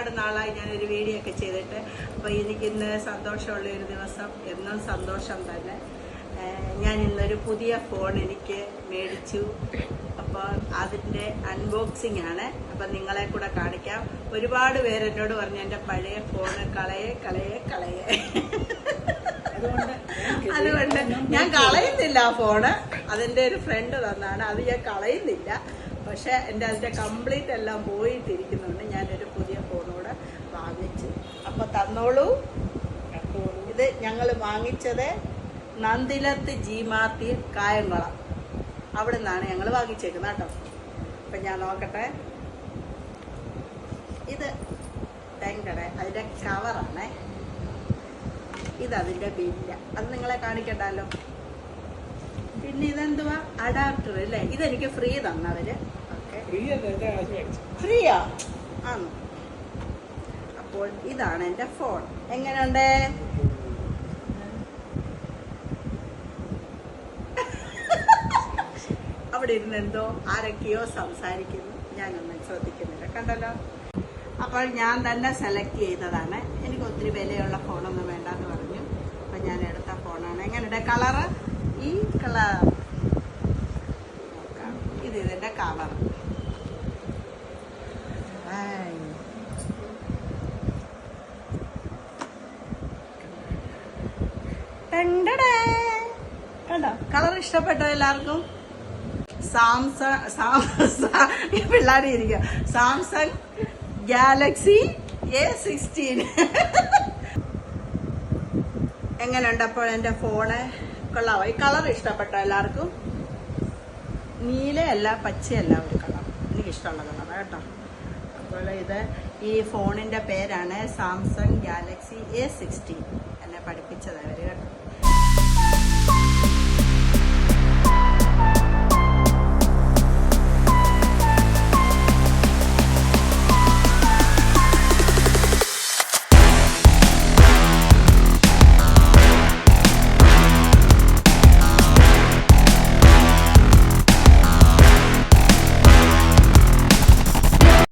ഒരുപാട് നാളായി ഞാനൊരു വീഡിയോ ഒക്കെ ചെയ്തിട്ട്. അപ്പോൾ എനിക്കിന്ന് സന്തോഷമുള്ളൊരു ദിവസം, എന്നും സന്തോഷം തന്നെ. ഞാൻ ഇന്നൊരു പുതിയ ഫോൺ എനിക്ക് മേടിച്ചു. അപ്പോൾ അതിൻ്റെ അൺബോക്സിംഗ് ആണ്. അപ്പം നിങ്ങളെ കൂടെ കാണിക്കാം. ഒരുപാട് പേര് എന്നോട് പറഞ്ഞു എൻ്റെ പഴയ ഫോണ് കളയേ. അതുകൊണ്ട് ഞാൻ കളയുന്നില്ല ആ ഫോണ്. അതിൻ്റെ ഒരു ഫ്രണ്ട് തന്നാണ്, അത് ഞാൻ കളയുന്നില്ല. പക്ഷെ അതിൻ്റെ കംപ്ലീറ്റ് എല്ലാം പോയിട്ടിരിക്കുന്നുണ്ട്. ഞാനൊരു പുതിയ ഫോണൂടെ വാങ്ങിച്ചു. അപ്പോൾ തന്നോളൂ. ഇത് ഞങ്ങൾ വാങ്ങിച്ചത് നന്ദിലത്ത് G-Mart കായംകുളം, അവിടെ നിന്നാണ് ഞങ്ങൾ വാങ്ങിച്ചേക്കുന്നത് കേട്ടോ. അപ്പം ഞാൻ നോക്കട്ടെ. ഇത് തെങ്കടെ അതിൻ്റെ കവറാണേ. ഇതതിൻ്റെ ബില്ല്, അത് നിങ്ങളെ കാണിക്കണ്ടല്ലോ. പിന്നെ ഇതെന്തുവാ, അഡാപ്റ്റർ അല്ലേ. ഇതെനിക്ക് ഫ്രീ തന്നവര്. ഓക്കെ, ഫ്രീയാ ആണോ? അപ്പോൾ ഇതാണ് എൻ്റെ ഫോൺ. എങ്ങനെയുണ്ട്? അവിടെ ഇരുന്ന് എന്തോ ആരൊക്കെയോ സംസാരിക്കുന്നു, ഞാനൊന്നും ശ്രദ്ധിക്കുന്നില്ല. കണ്ടല്ലോ. അപ്പോൾ ഞാൻ തന്നെ സെലക്ട് ചെയ്തതാണ്. എനിക്ക് ഒത്തിരി വിലയുള്ള ഫോണൊന്നും വേണ്ടെന്ന് പറഞ്ഞു. അപ്പം ഞാൻ എടുത്ത ഫോണാണ്. എങ്ങനെയുണ്ട് കളറ്? ഈ കളർ നോക്കാം. ഇതിൻ്റെ കവർ. കണ്ടോ? കളർ ഇഷ്ടപ്പെട്ടോ എല്ലാവർക്കും? പിള്ളേരെ ഇരിക്കുക. Samsung Galaxy A16. എങ്ങനെയുണ്ട് അപ്പോൾ എൻ്റെ ഫോണ്? കൊള്ളാവോ? ഈ കളർ ഇഷ്ടപ്പെട്ടോ എല്ലാവർക്കും? നീലയല്ല പച്ചയല്ല ഒരു കളർ, എനിക്കിഷ്ടമുള്ള കളറാണ് കേട്ടോ. അപ്പോൾ ഇത് ഈ ഫോണിൻ്റെ പേരാണ് സാംസങ് ഗാലക്സി A16. എന്നെ പഠിപ്പിച്ചത് അവർ കേട്ടോ.